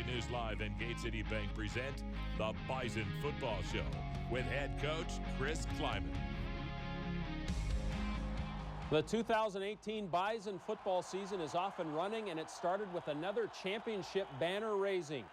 Valley News Live and Gate City Bank present the Bison Football Show with head coach Chris Kleiman. The 2018 Bison football season is off and running, and it started with another championship banner raising.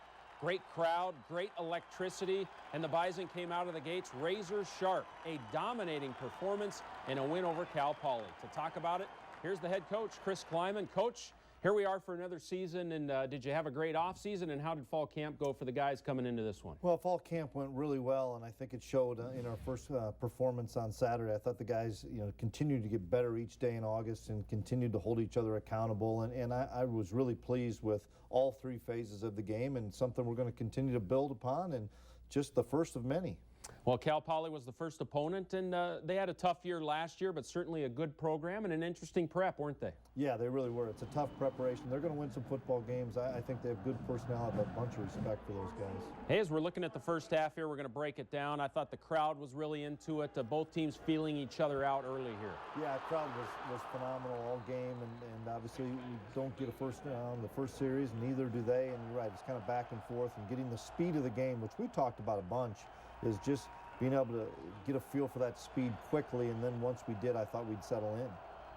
Great crowd, great electricity, and the Bison came out of the gates razor sharp. A dominating performance and a win over Cal Poly. To talk about it, here's the head coach, Chris Kleiman. Coach, here we are for another season, and did you have a great off season, and how did fall camp go for the guys coming into this one? Well, fall camp went really well, and I think it showed in our first performance on Saturday. I thought the guys, continued to get better each day in August and continued to hold each other accountable, and I was really pleased with all three phases of the game, and something we're going to continue to build upon, and just the first of many. Well, Cal Poly was the first opponent, and they had a tough year last year, but certainly a good program and an interesting prep, weren't they? Yeah, they really were. It's a tough preparation. They're going to win some football games. I think they have good personnel. I have a bunch of respect for those guys. Hey, as we're looking at the first half here, we're going to break it down. I thought the crowd was really into it. Both teams feeling each other out early here. Yeah, the crowd was phenomenal all game, and obviously we don't get a first down in the first series, neither do they. And you're right, it's kind of back and forth, and getting the speed of the game, which we talked about a bunch, is just being able to get a feel for that speed quickly, and then once we did, I thought we'd settle in.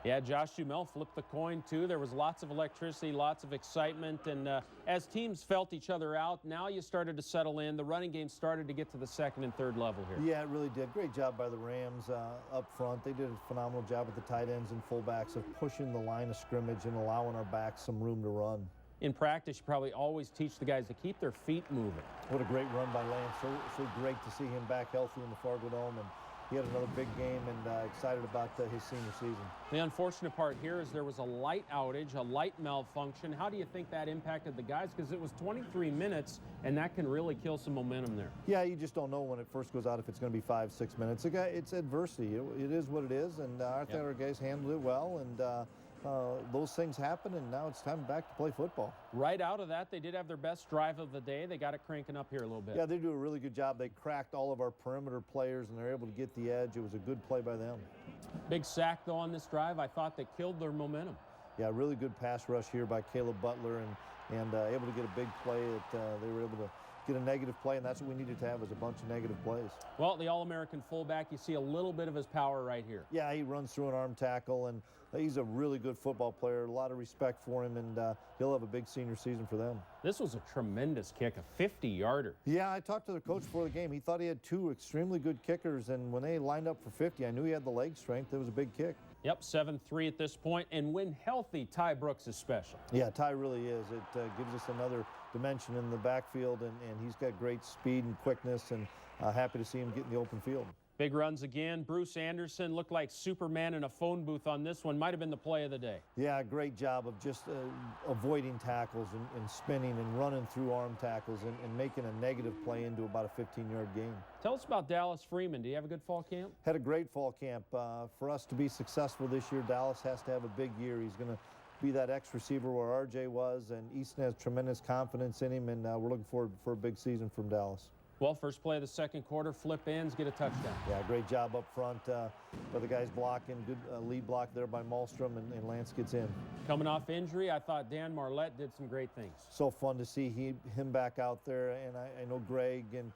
Yeah, Josh Dumel flipped the coin too. There was lots of electricity, lots of excitement, and as teams felt each other out, now you started to settle in. The running game started to get to the second and third level here. Yeah, it really did. Great job by the Rams up front. They did a phenomenal job with the tight ends and fullbacks of pushing the line of scrimmage and allowing our backs some room to run. In practice, you probably always teach the guys to keep their feet moving. What a great run by Lance. So great to see him back healthy in the Fargo Dome, and he had another big game, and excited about his senior season. The unfortunate part here is there was a light outage, a light malfunction. How do you think that impacted the guys? Because it was 23 minutes, and that can really kill some momentum there. Yeah, you just don't know when it first goes out if it's going to be 5-6 minutes. It's adversity. It is what it is, and I think our guys handled it well, and those things happen, and now it's time back to play football. Right out of that, they did have their best drive of the day. They got it cranking up here a little bit. Yeah, they do a really good job. They cracked all of our perimeter players, and they're able to get the edge. It was a good play by them. Big sack, though, on this drive. I thought they killed their momentum. Yeah, really good pass rush here by Caleb Butler, and able to get a big play. They were able to get a negative play, and that's what we needed to have, was a bunch of negative plays. Well, the All-American fullback, you see a little bit of his power right here. Yeah, he runs through an arm tackle, and he's a really good football player. A lot of respect for him, and he'll have a big senior season for them. This was a tremendous kick, a 50-yarder. Yeah, I talked to the coach before the game. He thought he had two extremely good kickers, and when they lined up for 50, I knew he had the leg strength. It was a big kick. Yep, 7-3 at this point, and when healthy, Ty Brooks is special. Yeah, Ty really is. It gives us another dimension in the backfield, and he's got great speed and quickness, and happy to see him get in the open field. Big runs again. Bruce Anderson looked like Superman in a phone booth on this one. Might have been the play of the day. Yeah, great job of just avoiding tackles and spinning and running through arm tackles and making a negative play into about a 15-yard gain. Tell us about Dallas Freeman. Do you have a good fall camp? Had a great fall camp. For us to be successful this year, Dallas has to have a big year. He's going to be that X receiver where RJ was, and Easton has tremendous confidence in him, and we're looking forward for a big season from Dallas. Well, first play of the second quarter, flip ends, get a touchdown. Yeah, great job up front by the guys blocking. Good lead block there by Malmstrom, and Lance gets in. Coming off injury, I thought Dan Marlette did some great things. So fun to see him back out there, and I know Greg and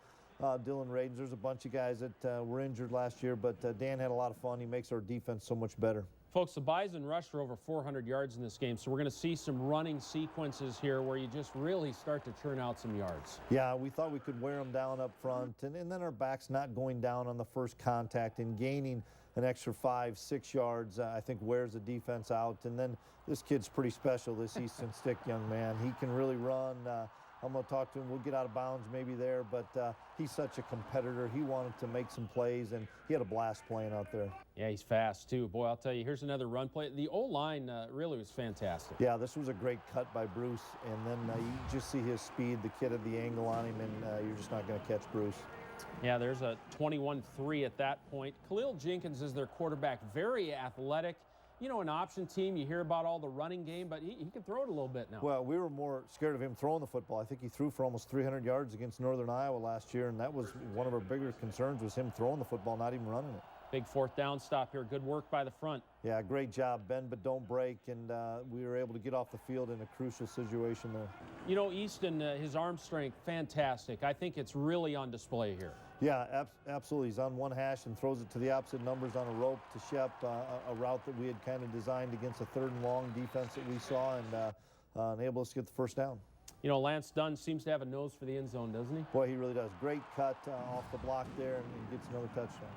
Dylan Radens. There's a bunch of guys that were injured last year, but Dan had a lot of fun. He makes our defense so much better. Folks, the Bison rushed for over 400 yards in this game, so we're going to see some running sequences here where you just really start to churn out some yards. Yeah, we thought we could wear them down up front, and then our backs not going down on the first contact and gaining an extra 5-6 yards, I think wears the defense out. And then this kid's pretty special, this Easton Stick young man. He can really run. I'm going to talk to him. We'll get out of bounds maybe there, but he's such a competitor. He wanted to make some plays, and he had a blast playing out there. Yeah, he's fast, too. Boy, I'll tell you, here's another run play. The O-line really was fantastic. Yeah, this was a great cut by Bruce, and then you just see his speed. The kid had the angle on him, and you're just not going to catch Bruce. Yeah, there's a 21-3 at that point. Khalil Jenkins is their quarterback, very athletic. You know, an option team, you hear about all the running game, but he can throw it a little bit now. Well, we were more scared of him throwing the football. I think he threw for almost 300 yards against Northern Iowa last year, and that was one of our bigger concerns, was him throwing the football, not even running it. Big fourth down stop here. Good work by the front. Yeah, great job. Bend but don't break, and we were able to get off the field in a crucial situation there. You know, Easton, his arm strength, fantastic. I think it's really on display here. Yeah, absolutely. He's on one hash and throws it to the opposite numbers on a rope to Shep, a route that we had kind of designed against a 3rd and long defense that we saw, and enabled us to get the first down. You know, Lance Dunn seems to have a nose for the end zone, doesn't he? Boy, he really does. Great cut off the block there, and gets another touchdown.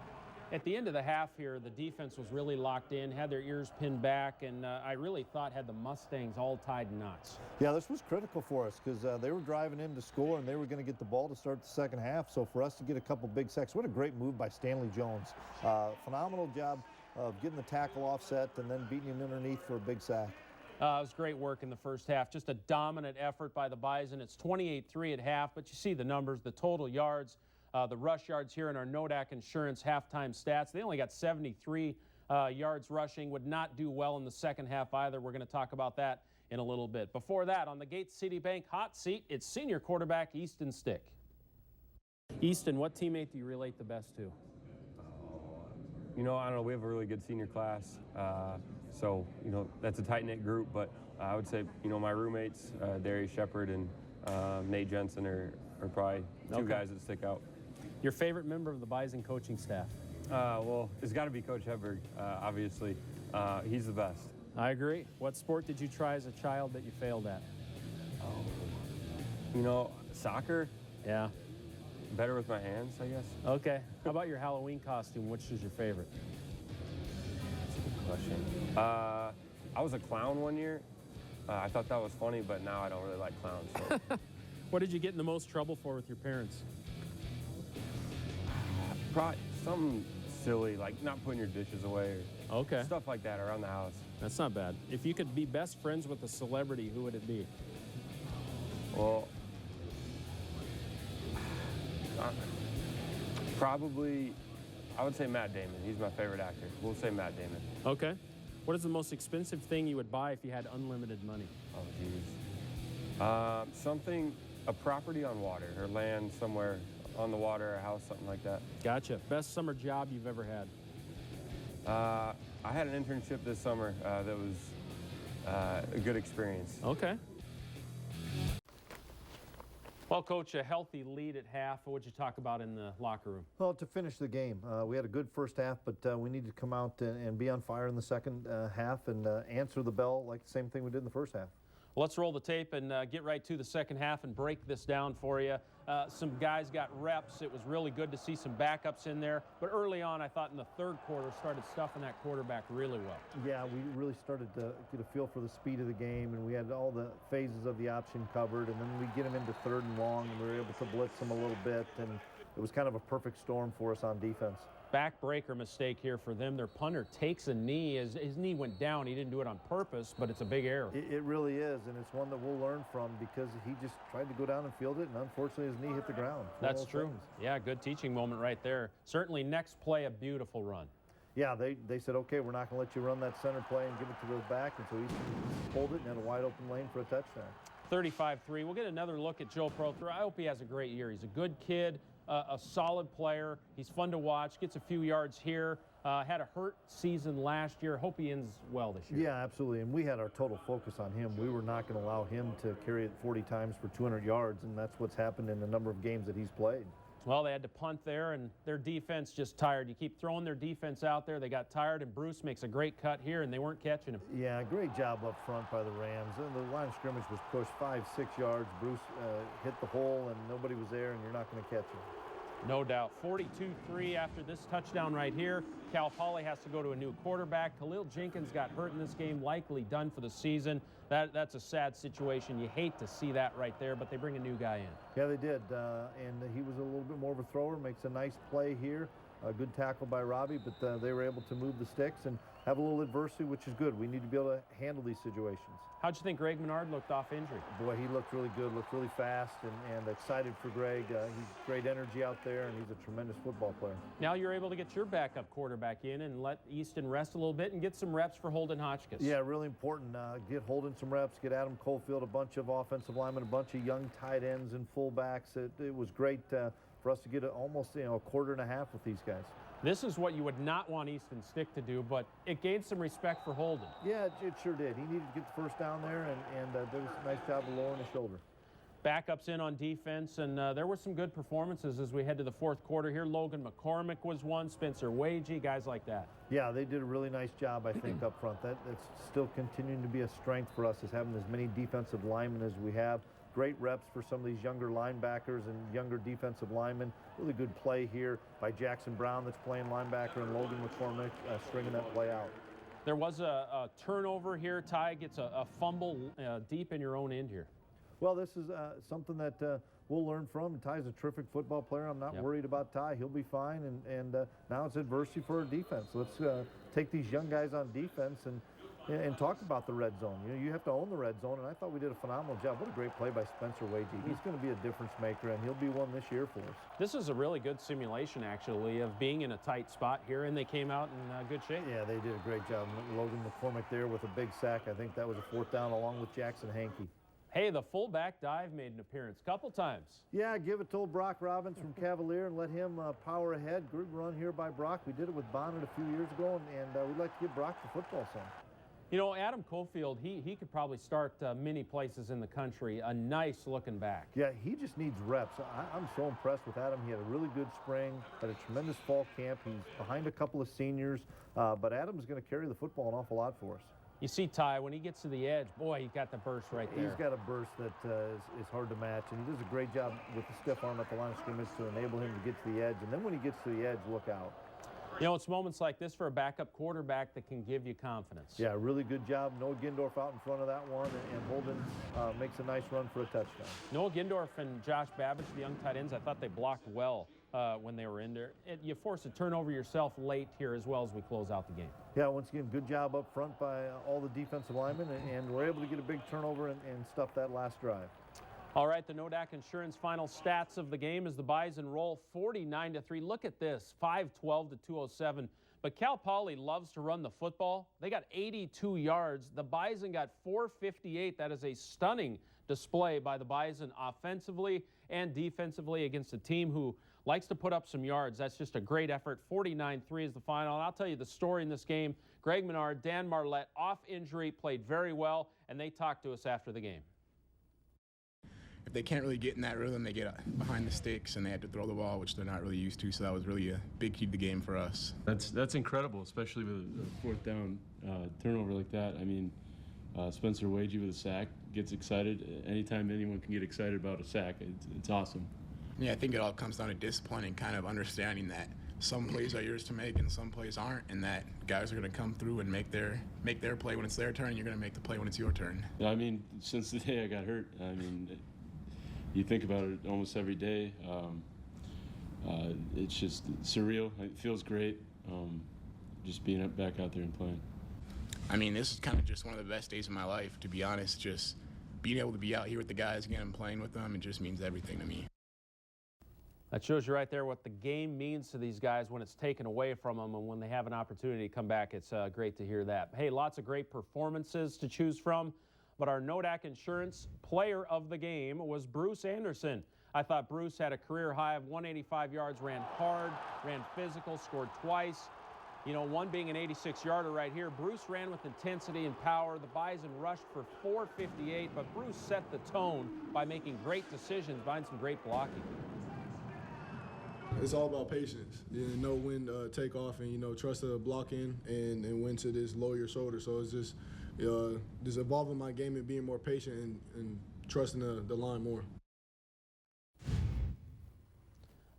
At the end of the half here, the defense was really locked in, had their ears pinned back, and I really thought had the Mustangs all tied in knots. Yeah, this was critical for us because they were driving in to score, and they were going to get the ball to start the second half. So for us to get a couple big sacks, what a great move by Stanley Jones. Phenomenal job of getting the tackle offset and then beating him underneath for a big sack. It was great work in the first half. Just a dominant effort by the Bison. It's 28-3 at half, but you see the numbers, the total yards, the rush yards here in our Nodak Insurance halftime stats. They only got 73 yards rushing. Would not do well in the second half either. We're going to talk about that in a little bit. Before that, on the Gates City Bank hot seat, it's senior quarterback Easton Stick. Easton, what teammate do you relate the best to? You know, I don't know. We have a really good senior class. So, you know, that's a tight-knit group. But I would say, you know, my roommates, Darius Shepard and Nate Jensen are probably two guys that stick out. Your favorite member of the Bison coaching staff? Well, it's got to be Coach Hedberg, obviously. He's the best. I agree. What sport did you try as a child that you failed at? You know, soccer. Yeah. Better with my hands, I guess. Okay. How about your Halloween costume? Which is your favorite? That's a good question. I was a clown one year. I thought that was funny, but now I don't really like clowns. So. What did you get in the most trouble for with your parents? Probably something silly, like not putting your dishes away or Okay. stuff like that around the house. That's not bad. If you could be best friends with a celebrity, who would it be? Well, probably, I would say Matt Damon. He's my favorite actor. We'll say Matt Damon. Okay. What is the most expensive thing you would buy if you had unlimited money? Oh, geez. A property on water or land somewhere on the water, a house, something like that. Gotcha. Best summer job you've ever had? I had an internship this summer that was a good experience. Okay. Well, Coach, a healthy lead at half. What would you talk about in the locker room? Well, to finish the game, we had a good first half, but we needed to come out and be on fire in the second half and answer the bell like the same thing we did in the first half. Well, let's roll the tape and get right to the second half and break this down for you. Some guys got reps. It was really good to see some backups in there. But early on, I thought in the third quarter, started stuffing that quarterback really well. Yeah, we really started to get a feel for the speed of the game, and we had all the phases of the option covered. And then we get him into 3rd and long, and we were able to blitz him a little bit. And it was kind of a perfect storm for us on defense. Backbreaker mistake here for them. Their punter takes a knee. His knee went down. He didn't do it on purpose, but it's a big error. It really is, and it's one that we'll learn from because he just tried to go down and field it, and unfortunately his knee hit the ground. That's true. Yeah, good teaching moment right there. Certainly next play, a beautiful run. Yeah, they said, okay, we're not going to let you run that center play and give it to the back, and so he pulled it and had a wide open lane for a touchdown. 35-3. We'll get another look at Joe Prothro. I hope he has a great year. He's a good kid. A solid player. He's fun to watch, gets a few yards here. Had a hurt season last year. Hope he ends well this year. Yeah, absolutely. And we had our total focus on him. We were not going to allow him to carry it 40 times for 200 yards, and that's what's happened in the number of games that he's played. Well, they had to punt there, and their defense just tired. You keep throwing their defense out there. They got tired, and Bruce makes a great cut here, and they weren't catching him. Yeah, great job up front by the Rams. And the line of scrimmage was pushed 5-6 yards. Bruce hit the hole, and nobody was there, and you're not going to catch him. No doubt. 42-3 after this touchdown right here. Cal Poly has to go to a new quarterback. Khalil Jenkins got hurt in this game, likely done for the season. That's a sad situation. You hate to see that right there, but they bring a new guy in. Yeah, they did, and he was a little bit more of a thrower, makes a nice play here. A good tackle by Robbie, but they were able to move the sticks and have a little adversity, which is good. We need to be able to handle these situations. How'd you think Greg Menard looked off injury? Boy, he looked really good, looked really fast, and excited for Greg. He's great energy out there, and he's a tremendous football player. Now you're able to get your backup quarterback in and let Easton rest a little bit and get some reps for Holden Hotchkiss. Yeah, really important. Get Holden some reps, get Adam Cofield, a bunch of offensive linemen, a bunch of young tight ends and fullbacks. It was great for us to get almost a quarter and a half with these guys. This is what you would not want Easton Stick to do, but it gained some respect for Holden. Yeah, it sure did. He needed to get the first down there, and there was a nice job of lowering his shoulder. Backups in on defense, and there were some good performances as we head to the fourth quarter here. Logan McCormick was one, Spencer Wagey, guys like that. Yeah, they did a really nice job, I think, up front. That's still continuing to be a strength for us, is having as many defensive linemen as we have. Great reps for some of these younger linebackers and younger defensive linemen. Really good play here by Jackson Brown that's playing linebacker, and Logan McCormick stringing that play out. There was a turnover here. Ty gets a fumble deep in your own end here. Well, this is something that we'll learn from. Ty's a terrific football player. I'm not worried about Ty. He'll be fine, and now it's adversity for our defense. Let's take these young guys on defense and talk about the red zone. You know, you have to own the red zone, and I thought we did a phenomenal job. What a great play by Spencer Wagey. He's going to be a difference maker, and he'll be one this year for us. This is a really good simulation, actually, of being in a tight spot here, and they came out in good shape. Yeah, they did a great job. Logan McCormick there with a big sack. I think that was a fourth down along with Jackson Hankey. Hey, the fullback dive made an appearance a couple times. Yeah, give it to old Brock Robbins from Cavalier and let him power ahead. Good run here by Brock. We did it with Bonnet a few years ago, and we'd like to give Brock the football some. You know, Adam Cofield, he could probably start many places in the country. A nice looking back. Yeah, he just needs reps. I'm so impressed with Adam. He had a really good spring, had a tremendous fall camp. He's behind a couple of seniors, but Adam's going to carry the football an awful lot for us. You see Ty, when he gets to the edge, boy, he got the burst right there. He's got a burst that is hard to match, and he does a great job with the stiff arm at the line of scrimmage to enable him to get to the edge. And then when he gets to the edge, look out. You know, it's moments like this for a backup quarterback that can give you confidence. Yeah, really good job. Noah Gindorf out in front of that one, and Holden makes a nice run for a touchdown. Noah Gindorf and Josh Babbage, the young tight ends, I thought they blocked well when they were in there. You force a turnover yourself late here as well as we close out the game. Yeah, once again, good job up front by all the defensive linemen, and we're able to get a big turnover and stuff that last drive. All right, the Nodak Insurance final stats of the game as the Bison roll 49-3. Look at this, 5-12 to 207. But Cal Poly loves to run the football. They got 82 yards. The Bison got 458. That is a stunning display by the Bison offensively and defensively against a team who likes to put up some yards. That's just a great effort. 49-3 is the final. And I'll tell you the story in this game. Greg Menard, Dan Marlette, off injury, played very well, and they talked to us after the game. If they can't really get in that rhythm, they get behind the sticks and they have to throw the ball, which they're not really used to. So that was really a big key to the game for us. That's incredible, especially with a fourth down turnover like that. I mean, Spencer Wagey with a sack gets excited. Anytime anyone can get excited about a sack, it's awesome. Yeah, I think it all comes down to discipline and kind of understanding that some plays are yours to make and some plays aren't, and that guys are going to come through and make their play when it's their turn. And you're going to make the play when it's your turn. I mean, since the day I got hurt, I mean, you think about it almost every day. It's just surreal. It feels great just being back out there and playing. I mean, this is kind of just one of the best days of my life, to be honest. Just being able to be out here with the guys again and playing with them, it just means everything to me. That shows you right there what the game means to these guys when it's taken away from them and when they have an opportunity to come back. It's great to hear that. Hey, lots of great performances to choose from, but our Nodak Insurance player of the game was Bruce Anderson. I thought Bruce had a career high of 185 yards, ran hard, ran physical, scored twice. You know, one being an 86-yarder right here. Bruce ran with intensity and power. The Bison rushed for 458, but Bruce set the tone by making great decisions behind some great blocking. It's all about patience. You know when to take off and, trust the blocking and when to just lower your shoulder. So it's just evolving my game and being more patient and trusting the line more.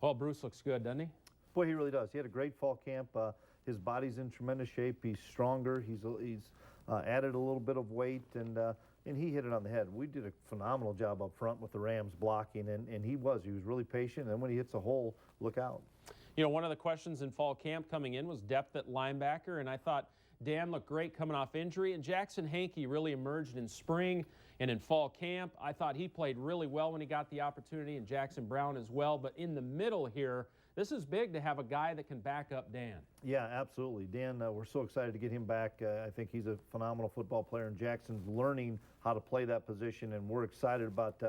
Well, Bruce looks good, doesn't he? Boy, he really does. He had a great fall camp. His body's in tremendous shape. He's stronger. He's added a little bit of weight, and he hit it on the head. We did a phenomenal job up front with the Rams blocking, and he was really patient. And when he hits a hole, look out. You know, one of the questions in fall camp coming in was depth at linebacker, and I thought Dan looked great coming off injury, and Jackson Hankey really emerged in spring and in fall camp. I thought he played really well when he got the opportunity, and Jackson Brown as well. But in the middle here, this is big to have a guy that can back up Dan. Yeah, absolutely. Dan, we're so excited to get him back. I think he's a phenomenal football player, and Jackson's learning how to play that position, and we're excited about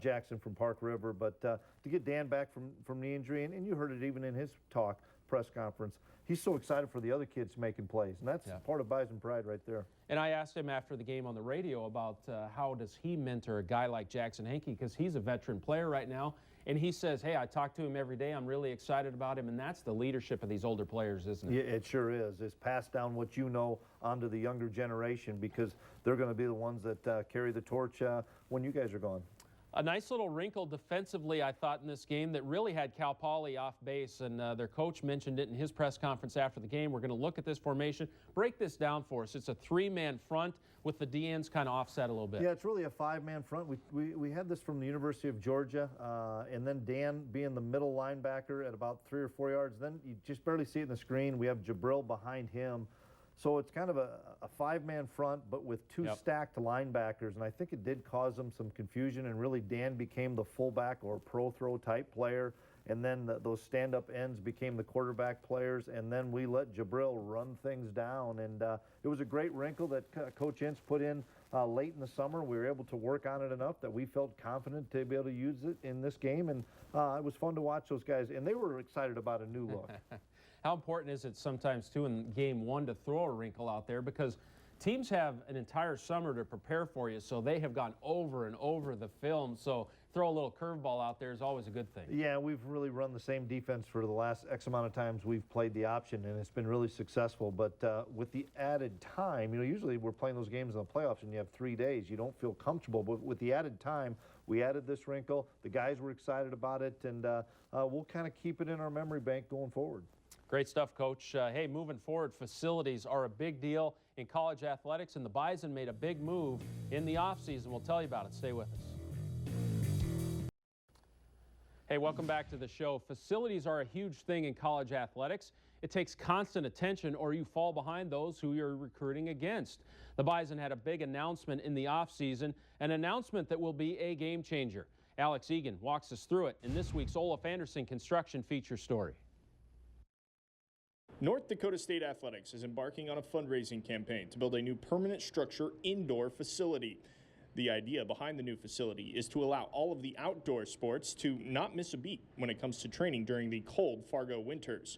Jackson from Park River. But to get Dan back from the injury, and you heard it even in his talk, press conference. He's so excited for the other kids making plays, and that's part of Bison pride right there. And I asked him after the game on the radio about how does he mentor a guy like Jackson Henke, because he's a veteran player right now. And he says, hey, I talk to him every day. I'm really excited about him. And that's the leadership of these older players, isn't it? Yeah, it sure is. It's pass down what you know onto the younger generation, because they're going to be the ones that carry the torch when you guys are gone. A nice little wrinkle defensively, I thought, in this game that really had Cal Poly off base, and their coach mentioned it in his press conference after the game. We're going to look at this formation, break this down for us. It's a three-man front with the DNs kind of offset a little bit. Yeah, it's really a five-man front. We had this from the University of Georgia, and then Dan being the middle linebacker at about 3 or 4 yards. Then you just barely see it in the screen. We have Jabril behind him. So it's kind of a five-man front, but with two stacked linebackers, and I think it did cause them some confusion, and really Dan became the fullback or pro-throw type player, and then those stand-up ends became the quarterback players, and then we let Jabril run things down, and it was a great wrinkle that Coach Ince put in late in the summer. We were able to work on it enough that we felt confident to be able to use it in this game, and it was fun to watch those guys, and they were excited about a new look. How important is it sometimes, too, in game one to throw a wrinkle out there, because teams have an entire summer to prepare for you, so they have gone over and over the film, so throw a little curveball out there is always a good thing. Yeah, we've really run the same defense for the last X amount of times we've played the option, and it's been really successful, but with the added time, usually we're playing those games in the playoffs and you have 3 days. You don't feel comfortable, but with the added time, we added this wrinkle. The guys were excited about it, and we'll kind of keep it in our memory bank going forward. Great stuff, Coach. Hey, moving forward, facilities are a big deal in college athletics, and the Bison made a big move in the offseason. We'll tell you about it. Stay with us. Hey, welcome back to the show. Facilities are a huge thing in college athletics. It takes constant attention, or you fall behind those who you're recruiting against. The Bison had a big announcement in the offseason, an announcement that will be a game changer. Alex Egan walks us through it in this week's Olaf Anderson Construction feature story. North Dakota State Athletics is embarking on a fundraising campaign to build a new permanent structure indoor facility. The idea behind the new facility is to allow all of the outdoor sports to not miss a beat when it comes to training during the cold Fargo winters.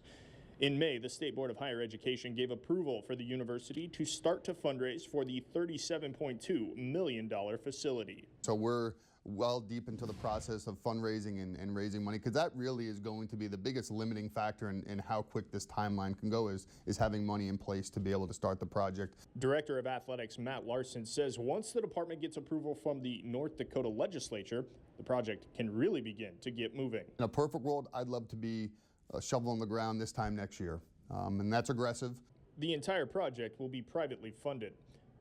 In May, the State Board of Higher Education gave approval for the university to start to fundraise for the $37.2 million facility. So we're well deep into the process of fundraising and raising money, because that really is going to be the biggest limiting factor in how quick this timeline can go is having money in place to be able to start the project. Director of Athletics Matt Larson says once the department gets approval from the North Dakota legislature, the project can really begin to get moving. In a perfect world, I'd love to be a shovel in the ground this time next year, and that's aggressive. The entire project will be privately funded.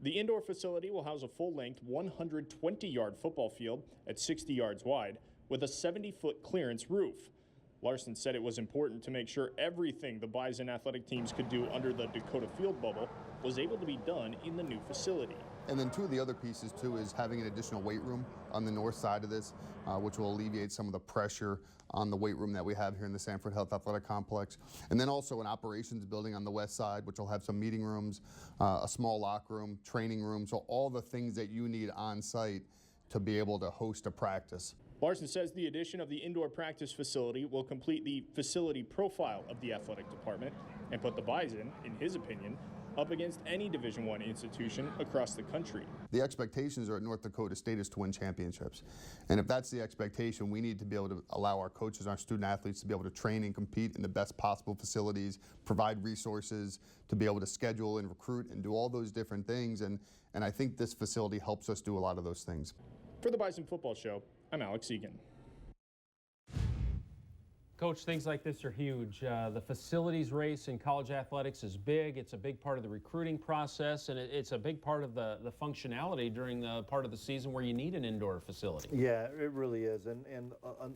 The indoor facility will house a full-length 120-yard football field at 60 yards wide with a 70-foot clearance roof. Larson said it was important to make sure everything the Bison athletic teams could do under the Dakota Field bubble was able to be done in the new facility. And then two of the other pieces, too, is having an additional weight room on the north side of this, which will alleviate some of the pressure on the weight room that we have here in the Sanford Health Athletic Complex. And then also an operations building on the west side, which will have some meeting rooms, a small locker room, training room, so all the things that you need on site to be able to host a practice. Larson says the addition of the indoor practice facility will complete the facility profile of the athletic department and put the Bison, in his opinion, up against any Division I institution across the country. The expectations are at North Dakota State is to win championships. And if that's the expectation, we need to be able to allow our coaches, our student athletes to be able to train and compete in the best possible facilities, provide resources to be able to schedule and recruit and do all those different things. And I think this facility helps us do a lot of those things. For the Bison Football Show, I'm Alex Egan. Coach, things like this are huge. The facilities race in college athletics is big. It's a big part of the recruiting process, and it's a big part of the functionality during the part of the season where you need an indoor facility. Yeah, it really is, and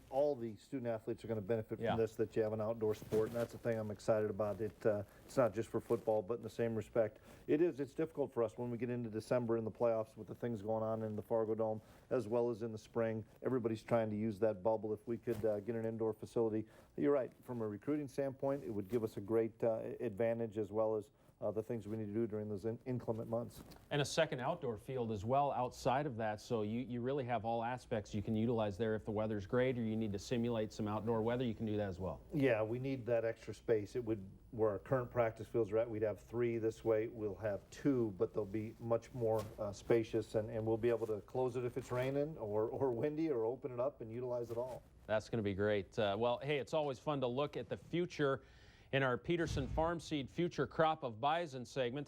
all the student athletes are going to benefit from this, that you have an outdoor sport, and that's the thing I'm excited about. It's not just for football, but in the same respect, it's difficult for us when we get into December in the playoffs with the things going on in the Fargo Dome, as well as in the spring. Everybody's trying to use that bubble. If we could get an indoor facility, you're right, from a recruiting standpoint, it would give us a great advantage, as well as the things we need to do during those inclement months. And a second outdoor field as well outside of that, so you really have all aspects you can utilize there. If the weather's great or you need to simulate some outdoor weather, you can do that as well. Yeah, we need that extra space. It would, where our current practice fields are at, we'd have 3 this way. We'll have 2, but they'll be much more spacious, and we'll be able to close it if it's raining or windy, or open it up and utilize it all. That's going to be great. Well, hey, it's always fun to look at the future in our Peterson Farm Seed Future Crop of Bison segment.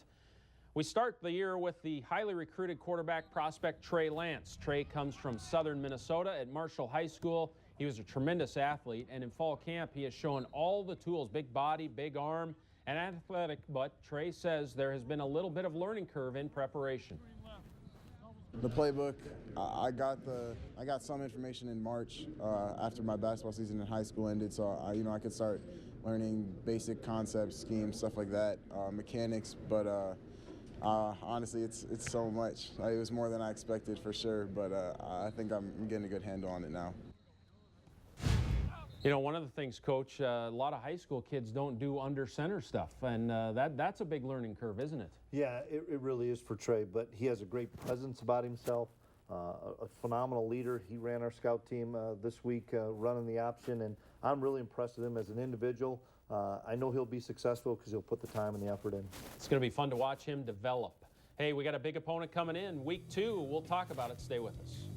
We start the year with the highly recruited quarterback prospect Trey Lance. Trey comes from southern Minnesota at Marshall High School. He was a tremendous athlete, and in fall camp he has shown all the tools, big body, big arm, and athletic, but Trey says there has been a little bit of learning curve in preparation. The playbook, I got some information in March after my basketball season in high school ended, so I could start learning basic concepts, schemes, stuff like that, mechanics. But honestly, it's so much. It was more than I expected for sure, but I think I'm getting a good handle on it now. You know, one of the things, Coach, a lot of high school kids don't do under center stuff, and that's a big learning curve, isn't it? Yeah, it really is for Trey, but he has a great presence about himself, a phenomenal leader. He ran our scout team this week running the option, and I'm really impressed with him as an individual. I know he'll be successful because he'll put the time and the effort in. It's going to be fun to watch him develop. Hey, we got a big opponent coming in, week 2. We'll talk about it. Stay with us.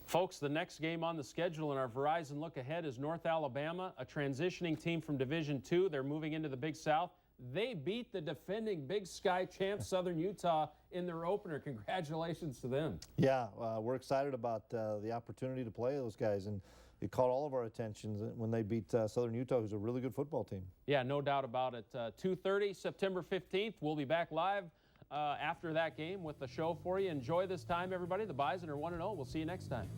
Folks, the next game on the schedule in our Verizon Look Ahead is North Alabama, a transitioning team from Division II. They're moving into the Big South. They beat the defending Big Sky champ Southern Utah in their opener. Congratulations to them. Yeah, we're excited about the opportunity to play those guys, and it caught all of our attentions when they beat Southern Utah, who's a really good football team. Yeah, no doubt about it. 2:30, September 15th. We'll be back live after that game with the show for you. Enjoy this time, everybody. The Bison are 1-0. We'll see you next time.